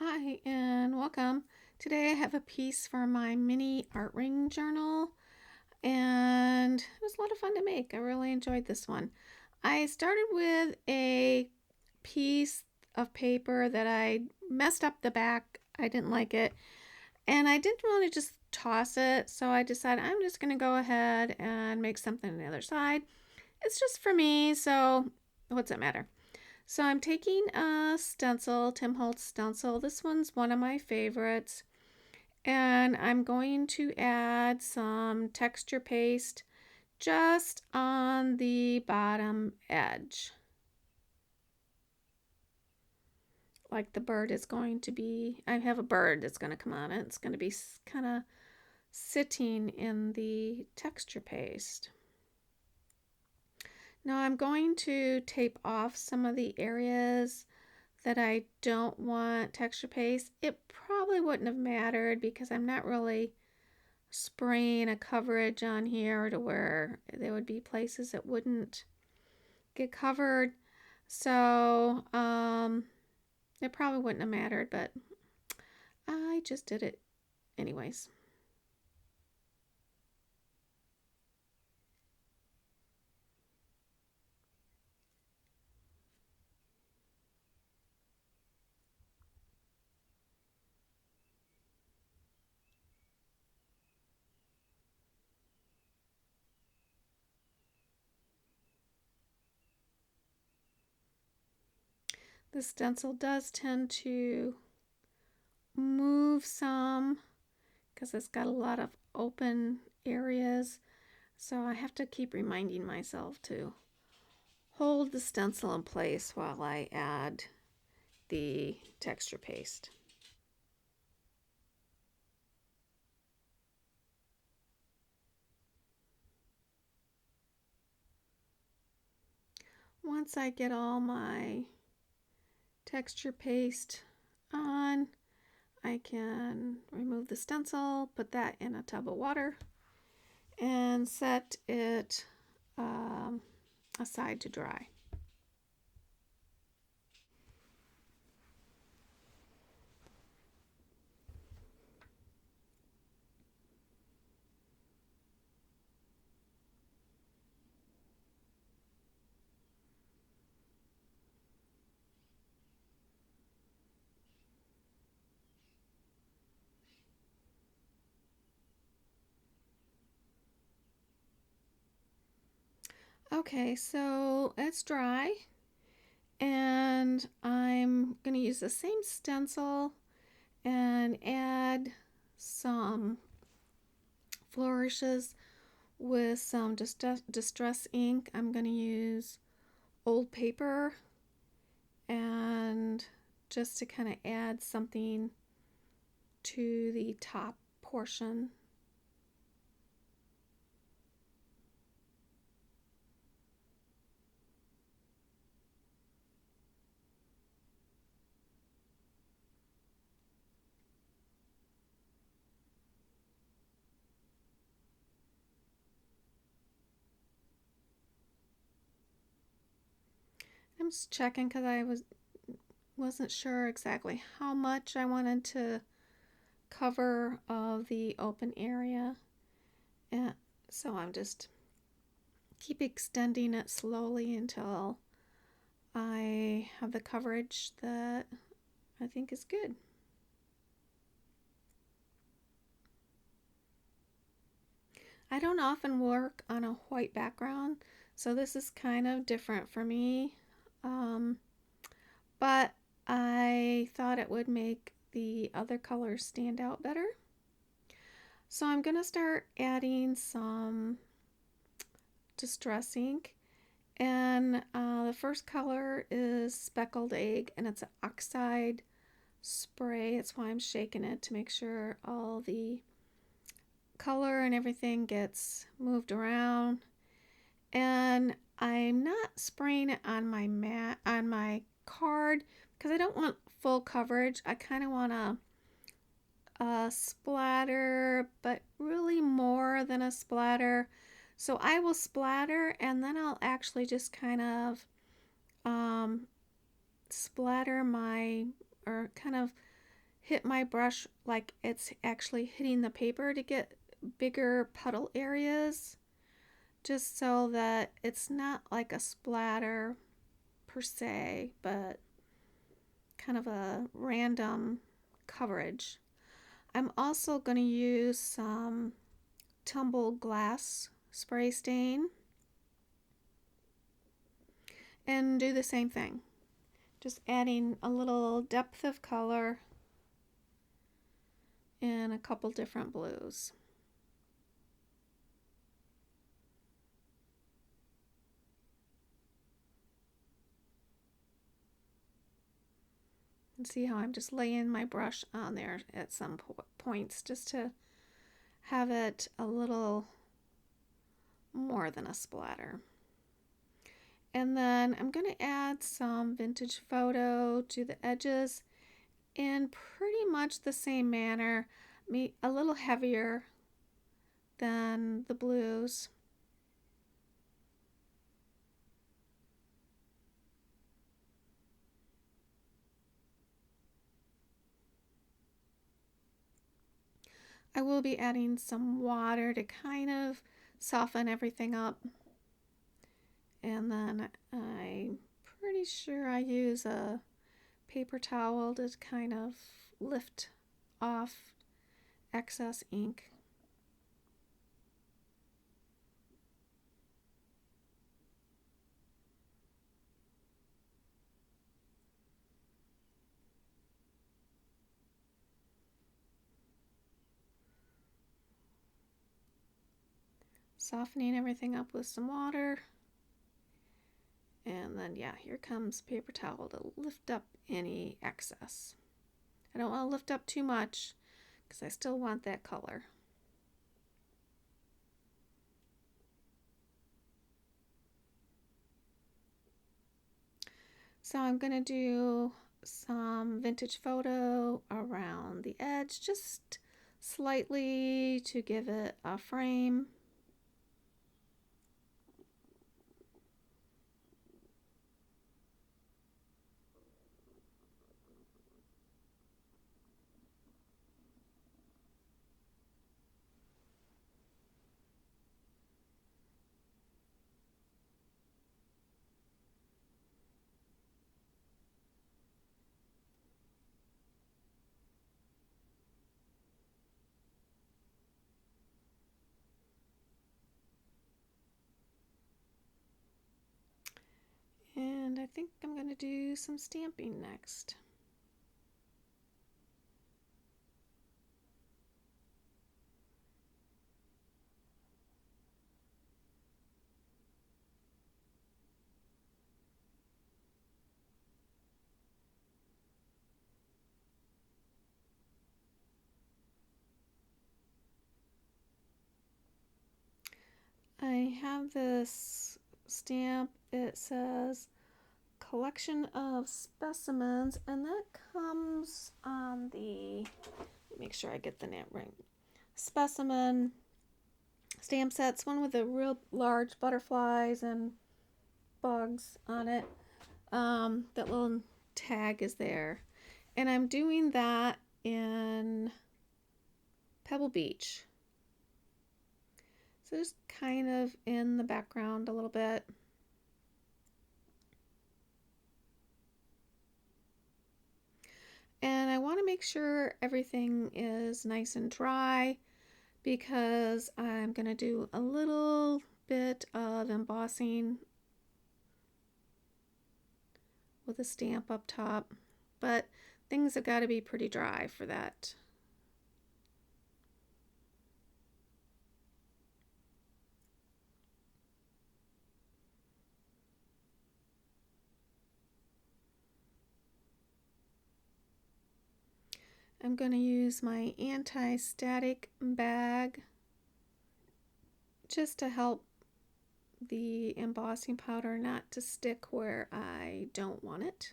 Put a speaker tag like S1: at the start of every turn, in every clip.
S1: Hi and welcome. Today I have a piece for my mini art ring journal and it was a lot of fun to make. I really enjoyed this one. I started with a piece of paper that I messed up the back. I didn't like it and I didn't want to just toss it, so I decided I'm just going to go ahead and make something on the other side. It's just for me, so what's it matter? So I'm taking a stencil, Tim Holtz stencil. This one's one of my favorites. And I'm going to add some texture paste just on the bottom edge. Like the bird is going to be, I have a bird that's going to come on it. It's going to be kind of sitting in the texture paste. Now I'm going to tape off some of the areas that I don't want texture paste. It probably wouldn't have mattered because I'm not really spraying a coverage on here to where there would be places that wouldn't get covered. So it probably wouldn't have mattered, but I just did it anyways. The stencil does tend to move some because it's got a lot of open areas. So I have to keep reminding myself to hold the stencil in place while I add the texture paste. Once I get all my texture paste on, I can remove the stencil, put that in a tub of water, and set it aside to dry. Okay, so it's dry, and I'm going to use the same stencil and add some flourishes with some distress ink. I'm going to use old paper and just to kind of add something to the top portion. I'm just checking because I wasn't sure exactly how much I wanted to cover of the open area, and so I'm just keep extending it slowly until I have the coverage that I think is good. I don't often work on a white background, so this is kind of different for me. Um, but I thought it would make the other colors stand out better. So I'm going to start adding some distress ink. And the first color is speckled egg, and it's an oxide spray. That's why I'm shaking it to make sure all the color and everything gets moved around. And I'm not spraying it on my mat on my card because I don't want full coverage. I kind of want a splatter, but really more than a splatter. So I will splatter and then I'll actually just kind of splatter my, or kind of hit my brush like it's actually hitting the paper to get bigger puddle areas, just so that it's not like a splatter per se, but kind of a random coverage. I'm also going to use some tumbled glass spray stain and do the same thing. Just adding a little depth of color in a couple different blues. And see how I'm just laying my brush on there at some points just to have it a little more than a splatter. And then I'm going to add some vintage photo to the edges in pretty much the same manner, a little heavier than the blues. I will be adding some water to kind of soften everything up. And then I'm pretty sure I use a paper towel to kind of lift off excess ink. Softening everything up with some water. And then, yeah, here comes paper towel to lift up any excess. I don't want to lift up too much because I still want that color. So I'm going to do some vintage photo around the edge, just slightly to give it a frame. And I think I'm going to do some stamping next. I have this stamp. It says collection of specimens, and that comes on the, make sure I get the name right, specimen stamp sets, one with the real large butterflies and bugs on it. That little tag is there, and I'm doing that in Pebble Beach, so just kind of in the background a little bit. And I want to make sure everything is nice and dry because I'm going to do a little bit of embossing with a stamp up top, but things have got to be pretty dry for that. I'm going to use my anti-static bag just to help the embossing powder not to stick where I don't want it.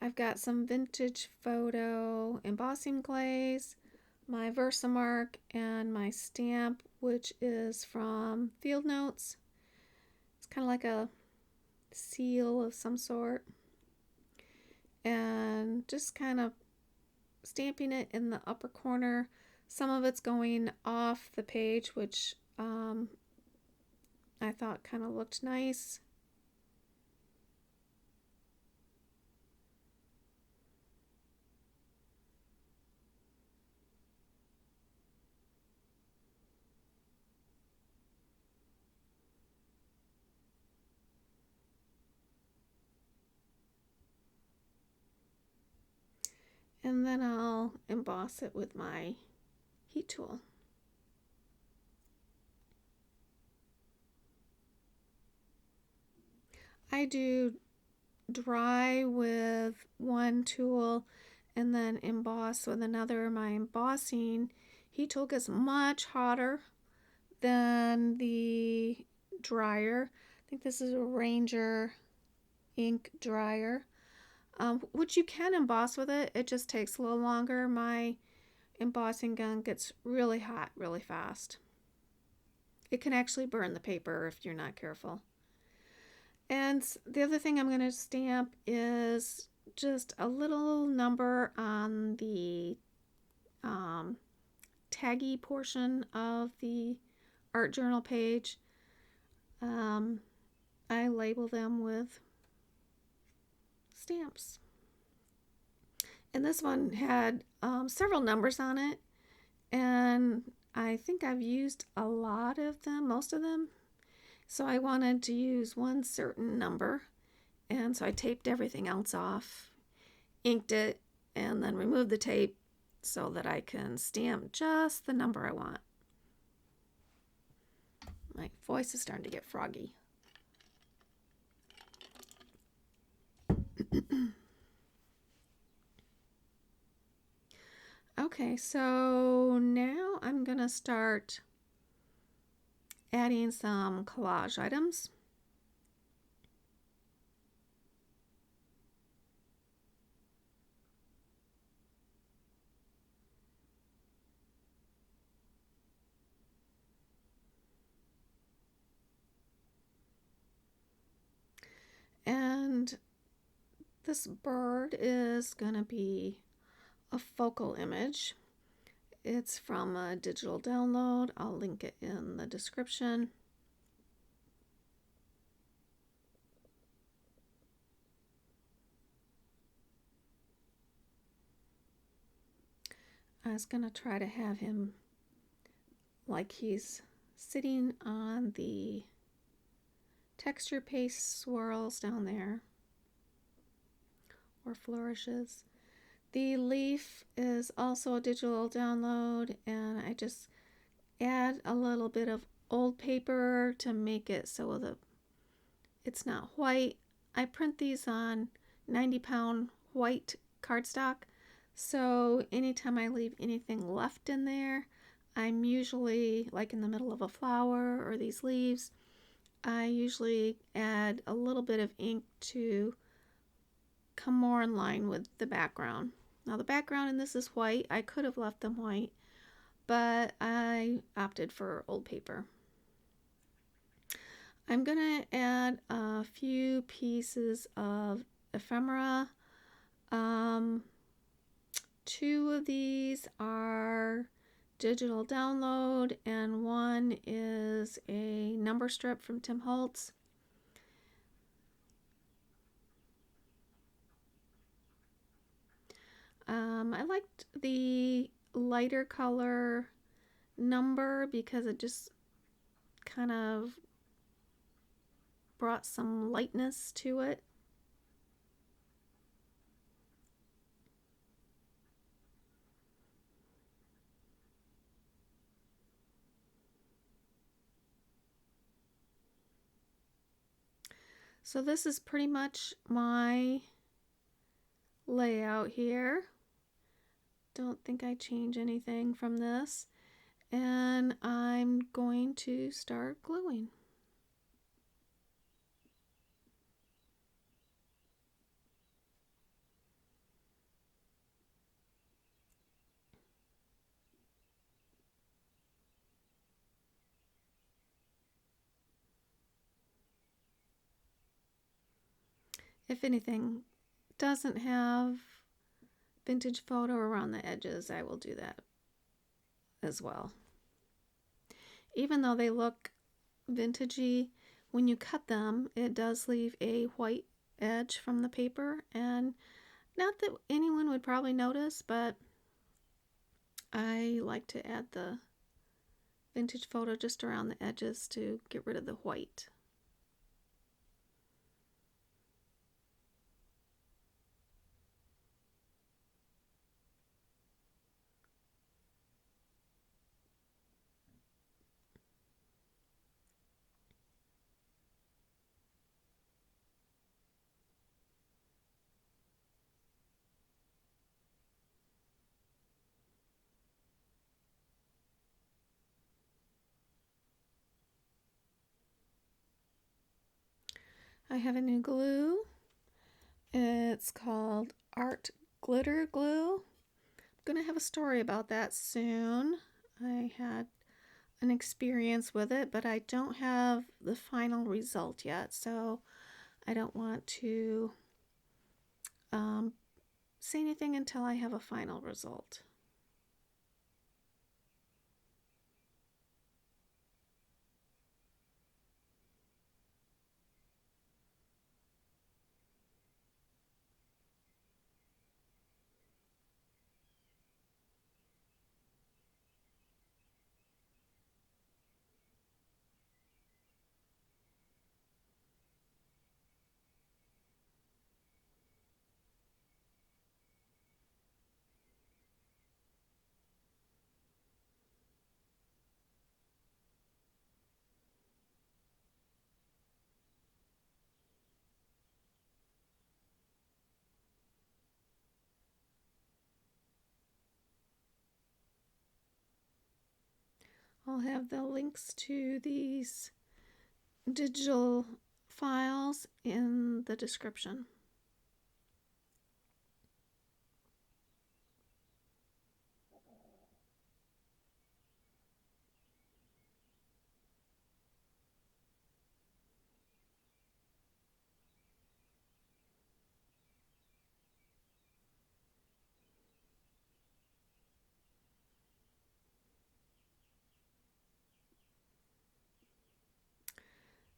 S1: I've got some vintage photo embossing glaze, my Versamark, and my stamp, which is from Field Notes. It's kind of like a seal of some sort. And just kind of stamping it in the upper corner. Some of it's going off the page, which I thought kind of looked nice. And then I'll emboss it with my heat tool. I do dry with one tool and then emboss with another. My embossing heat tool gets much hotter than the dryer. I think this is a Ranger ink dryer, which you can emboss with it. It just takes a little longer. My embossing gun gets really hot really fast. It can actually burn the paper if you're not careful. And the other thing I'm going to stamp is just a little number on the taggy portion of the art journal page. I label them with stamps. And this one had several numbers on it, and I think I've used a lot of them, most of them. So I wanted to use one certain number, and so I taped everything else off, inked it, and then removed the tape so that I can stamp just the number I want. My voice is starting to get froggy. Okay, so now I'm gonna start adding some collage items. And this bird is gonna be a focal image. It's from a digital download. I'll link it in the description. I was going to try to have him like he's sitting on the texture paste swirls down there, or flourishes. The leaf is also a digital download, and I just add a little bit of old paper to make it so that it's not white. I print these on 90-pound white cardstock, so anytime I leave anything left in there, I'm usually like in the middle of a flower or these leaves, I usually add a little bit of ink to come more in line with the background. Now the background in this is white. I could have left them white, but I opted for old paper. I'm gonna add a few pieces of ephemera. Two of these are digital download, and one is a number strip from Tim Holtz. I liked the lighter color number because it just kind of brought some lightness to it. So this is pretty much my layout here. Don't think I change anything from this. And I'm going to start gluing. If anything doesn't have vintage photo around the edges, I will do that as well. Even though they look vintagey, when you cut them, it does leave a white edge from the paper, and not that anyone would probably notice, but I like to add the vintage photo just around the edges to get rid of the white. I have a new glue. It's called Art Glitter Glue. I'm going to have a story about that soon. I had an experience with it, but I don't have the final result yet, so I don't want to say anything until I have a final result. I'll have the links to these digital files in the description.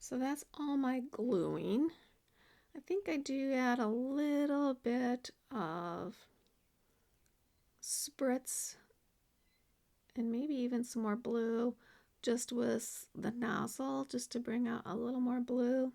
S1: So that's all my gluing. I think I do add a little bit of Spritz and maybe even some more blue just with the nozzle, just to bring out a little more blue.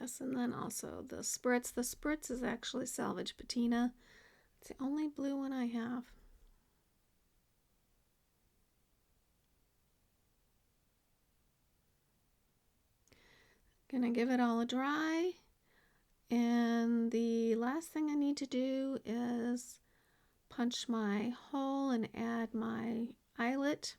S1: Yes, and then also the Spritz. The Spritz is actually salvaged patina. It's the only blue one I have. Gonna give it all a dry. And the last thing I need to do is punch my hole and add my eyelet.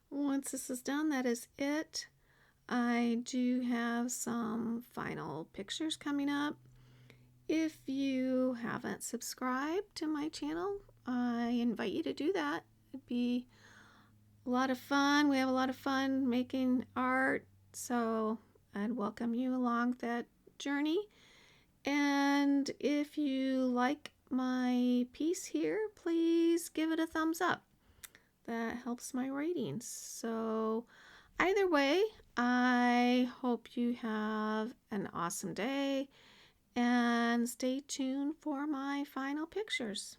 S1: Once this is done, that is it. I do have some final pictures coming up. If you haven't subscribed to my channel, I invite you to do that. It'd be a lot of fun. We have a lot of fun making art, so I'd welcome you along that journey. And if you like my piece here, please give it a thumbs up. That helps my ratings. So either way, I hope you have an awesome day, and stay tuned for my final pictures.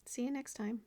S1: See you next time.